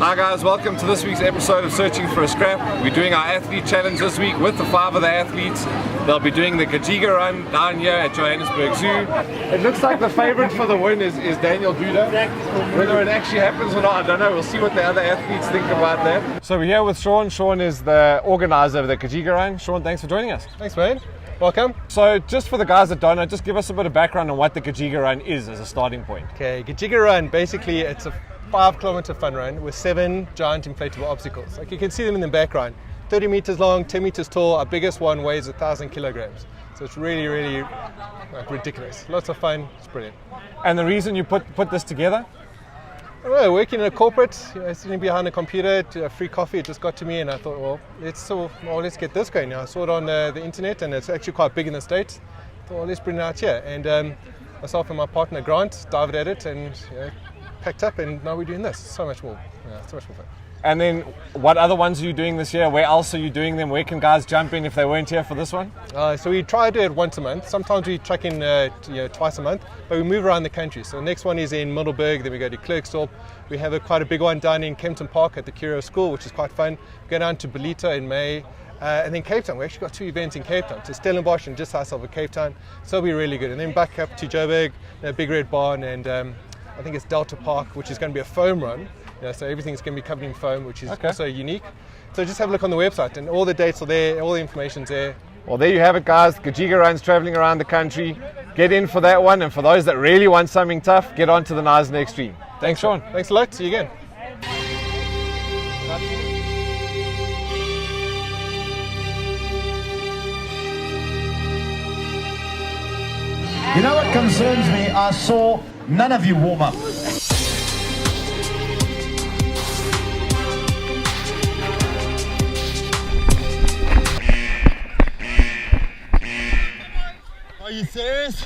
Hi guys, welcome to this week's episode of Searching for a Scrap. We're doing our athlete challenge this week with the 5 other athletes. They'll be doing the Gajiga run down here at Johannesburg Zoo. It looks like the favorite for the win is Daniel Duda. Whether it actually happens or not, I don't know. We'll see what the other athletes think about that. So we're here with Sean. Sean is the organizer of the Gajiga run. Sean, thanks for joining us. Thanks, man. Welcome. So just for the guys that don't know, just give us a bit of background on what the Gajiga run is as a starting point. Okay, Gajiga run, basically it's a 5-kilometer fun run with 7 giant inflatable obstacles. Like you can see them in the background. 30 meters long, 10 meters tall. Our biggest one weighs 1,000 kilograms. So it's really like, ridiculous. Lots of fun. It's brilliant. And the reason you put this together? I don't know, working in a corporate, sitting behind a computer, free coffee, it just got to me and I thought, well, let's get this going now. I saw it on the internet and it's actually quite big in the States. I thought, well, let's bring it out here. And myself and my partner Grant dived at it and packed up, and now we're doing this. So much more. So much more fun. And then what other ones are you doing this year? Where else are you doing them? Where can guys jump in if they weren't here for this one? So we try to do it once a month. Sometimes we track in twice a month, but we move around the country. So the next one is in Middelburg, then we go to Klerksdorp. We have quite a big one down in Kempton Park at the Curio School, which is quite fun. We go down to Belita in May. And then Cape Town, we actually got 2 events in Cape Town. So Stellenbosch and just outside of Cape Town. So it'll be really good. And then back up to Joburg, Big Red Barn, and I think it's Delta Park, which is going to be a foam run. So everything's going to be covered in foam, which is also unique. So just have a look on the website, and all the dates are there, all the information's there. Well, there you have it, guys. Gajiga runs traveling around the country. Get in for that one, and for those that really want something tough, get on to the Nice and Extreme. Thanks, Sean. Thanks a lot. See you again. You know what concerns me? I saw none of you warm up. Are you serious?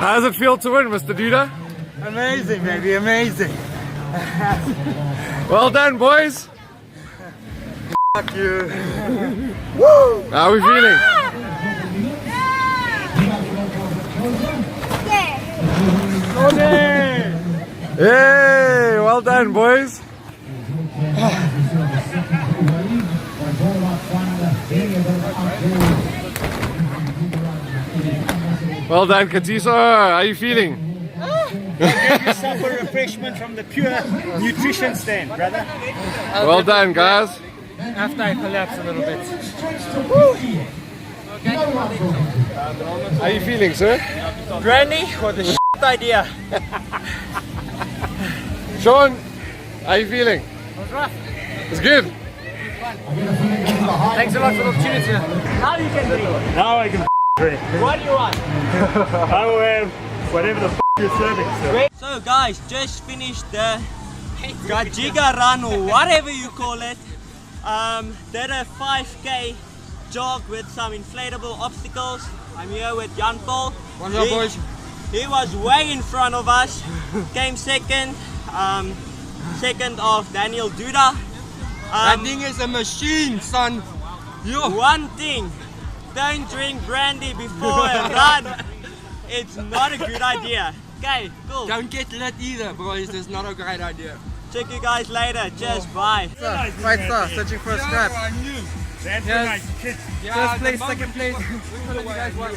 How does it feel to win, Mr. Duda? Amazing, baby, amazing. Well done, boys. Fuck you. How are we feeling? Hey, well done, boys. Well done, Katiso. How are you feeling? Get yourself a refreshment from the pure nutrition stand, brother. Well done, guys. After I collapse a little bit. How are you feeling, sir? Granny, what a shit idea. Sean, how are you feeling? It was rough. It's good. Thanks a lot for the opportunity. Now you can drink. Now I can drink. What do you want? I will have whatever the you're serving. So guys, just finished the Gajiga run or whatever you call it. Did a 5k jog with some inflatable obstacles. I'm here with Jan Paul. What's up, boys? He was way in front of us. Came second. Second of Daniel Duda. That thing is a machine, son. One thing, don't drink brandy before a run. It's not a good idea. Okay, cool. Don't get lit either, boys. It's not a great idea. Check you guys later. Cheers, bye. Right star, searching for a scrap. That's Yes. nice kid. First place, second place. Which one of you guys won?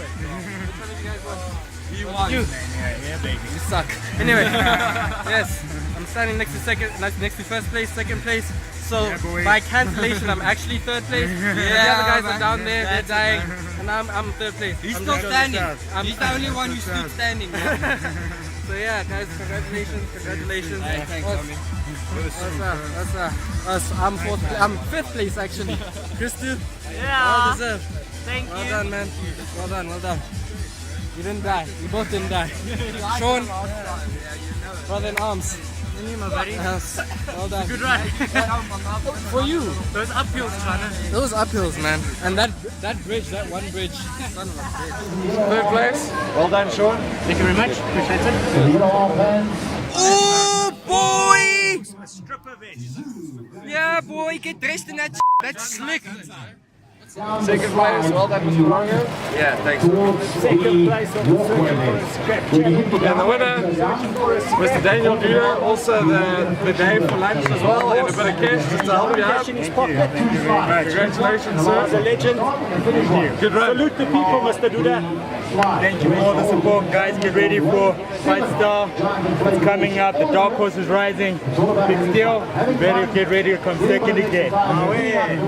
He won. Yeah, baby. You suck. Anyway, yes, I'm standing next to first place, second place. So Yeah, boy. by cancellation, I'm actually third place. The other guys are down there, they're dying, and I'm third place. He's I'm still just- standing. I'm- He's the only one who's still standing. Man. So yeah, guys, congratulations. Thanks, homie. I'm fifth place actually. Christy, well Yeah. deserved. Thank Well you. done, man. Well done. You didn't die. We both didn't die. Sean, brother in arms. Yes. Well done. Good run. For you. Those uphills, Those uphills, man. And that bridge, that one bridge. Son of a bitch. Third place. Well done, Sean. Thank you very much. Appreciate it. Oh, boy! A stripper vest. Yeah, boy, get dressed in that That's slick. Second place. Well done, Mr. Longo. Yeah, thanks. Second place on the circuit for a scrap challenge. And the winner, Mr. Daniel Duda, also the day for lunch as well, and a bit of cash just to help you out. Cash in his pocket. Congratulations, He's a sir. legend. Good run. Salute the people, Mr. Duda. Thank you for all the support, guys. Get ready for Fight Star. What's coming up? The dark horse is rising. Big Steel. Get ready to come second again.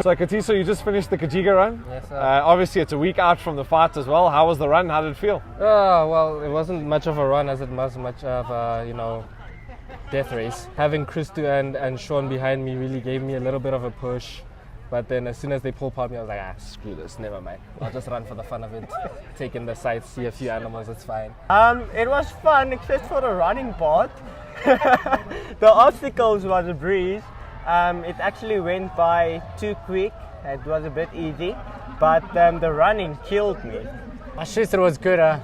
So Katiso, you just finished the Kajiga run. Yes, sir. Obviously, it's a week out from the fight as well. How was the run? How did it feel? Oh, well, it wasn't much of a run as it was much of a, death race. Having Christo and Sean behind me really gave me a little bit of a push. But then as soon as they pulled past me, I was like, screw this, never mind. I'll just run for the fun of it. Take in the sights, see a few animals, it's fine. It was fun except for the running part. The obstacles was a breeze. It actually went by too quick. It was a bit easy, but the running killed me. I should say it was good. A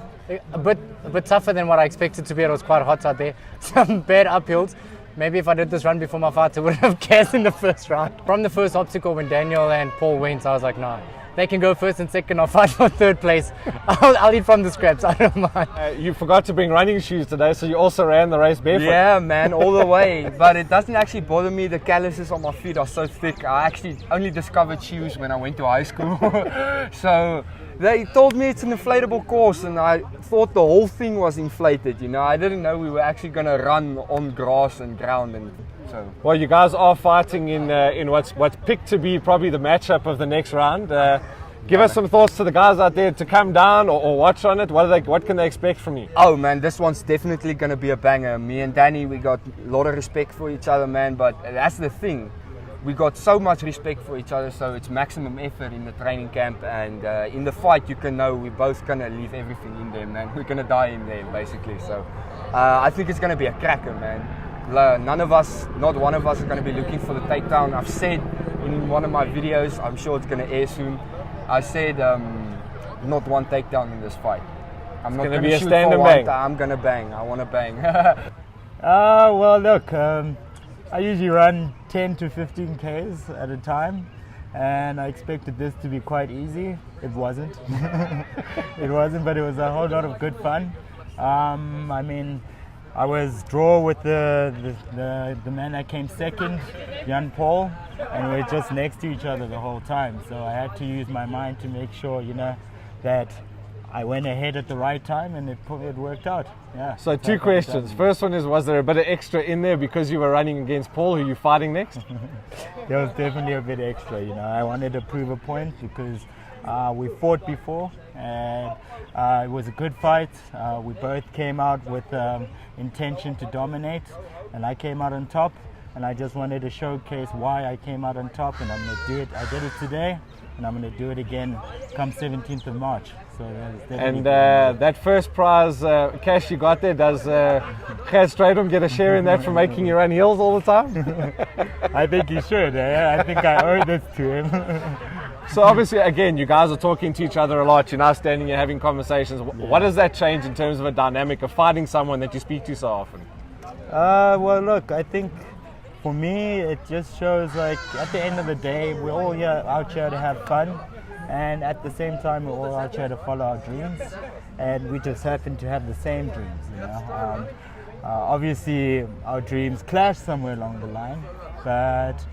bit tougher than what I expected to be. It was quite hot out there. Some bad uphills. Maybe if I did this run before my fight, I wouldn't have gassed in the first round. From the first obstacle, when Daniel and Paul went, I was like, nah, they can go first and second. I'll fight for third place. I'll eat from the scraps. I don't mind. You forgot to bring running shoes today, so you also ran the race barefoot. Yeah, man, all the way. But it doesn't actually bother me. The calluses on my feet are so thick. I actually only discovered shoes when I went to high school. So they told me it's an inflatable course, and I thought the whole thing was inflated. I didn't know we were actually going to run on grass and ground, and so. Well, you guys are fighting in what's picked to be probably the matchup of the next round. Give us some thoughts to the guys out there to come down or watch on it. What can they expect from you? Oh man, this one's definitely gonna be a banger. Me and Danny, we got a lot of respect for each other, man. But that's the thing, we got so much respect for each other, so it's maximum effort in the training camp, and in the fight you can know we're both gonna leave everything in there, man. We're gonna die in there basically. So I think it's gonna be a cracker, man. None of us, not one of us, is gonna be looking for the takedown. I've said in one of my videos, I'm sure it's gonna air soon, I said not one takedown in this fight. I'm not going to shoot stand for and one bang. I'm going to bang. I want to bang. Well, look, I usually run 10 to 15 Ks at a time, and I expected this to be quite easy. It wasn't. It wasn't, but it was a whole lot of good fun. I was draw with the man that came second, Jan Paul, and we were just next to each other the whole time. So I had to use my mind to make sure, that I went ahead at the right time, and it worked out. Yeah. So two questions. First one is, was there a bit of extra in there because you were running against Paul, who you're fighting next? There was definitely a bit extra. I wanted to prove a point because we fought before, and it was a good fight. We both came out with intention to dominate, and I came out on top, and I just wanted to showcase why I came out on top, and I'm going to do it. I did it today, and I'm going to do it again come 17th of March. So and that first prize cash you got there, does Gert Strydom get a share in that for making you run heels all the time? I think he should. I think I owe this to him. So obviously, again, you guys are talking to each other a lot. You're now standing here having conversations. What does that change in terms of a dynamic of fighting someone that you speak to so often? Well, look, I think for me, it just shows like at the end of the day, we're all here out here to have fun, and at the same time, we're all out here to follow our dreams, and we just happen to have the same dreams, you know. Obviously, our dreams clash somewhere along the line, but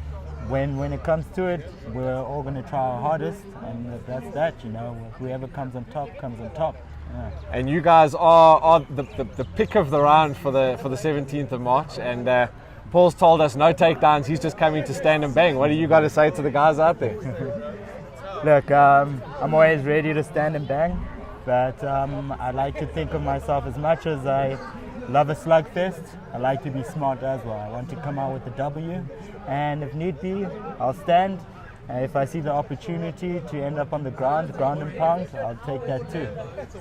when it comes to it, we're all going to try our hardest, and that's that, you know. Whoever comes on top comes on top. Yeah. And you guys are the pick of the round for the 17th of March, and Paul's told us no takedowns. He's just coming to stand and bang. What do you got to say to the guys out there? Look, I'm always ready to stand and bang, but I like to think of myself, as much as I love a slugfest, I like to be smart as well. I want to come out with a W, and if need be, I'll stand. If I see the opportunity to end up on the ground and pound, I'll take that too.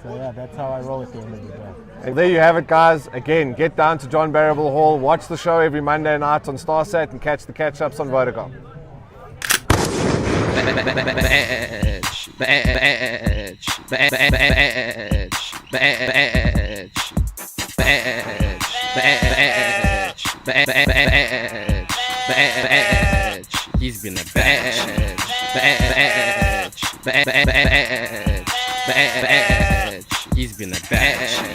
So yeah, that's how I roll at the end of the day. And there you have it, guys. Again, get down to John Barrable Hall, watch the show every Monday night on StarSat, and catch the catch-ups on Vodacom. He's been a badge. He's been a badge.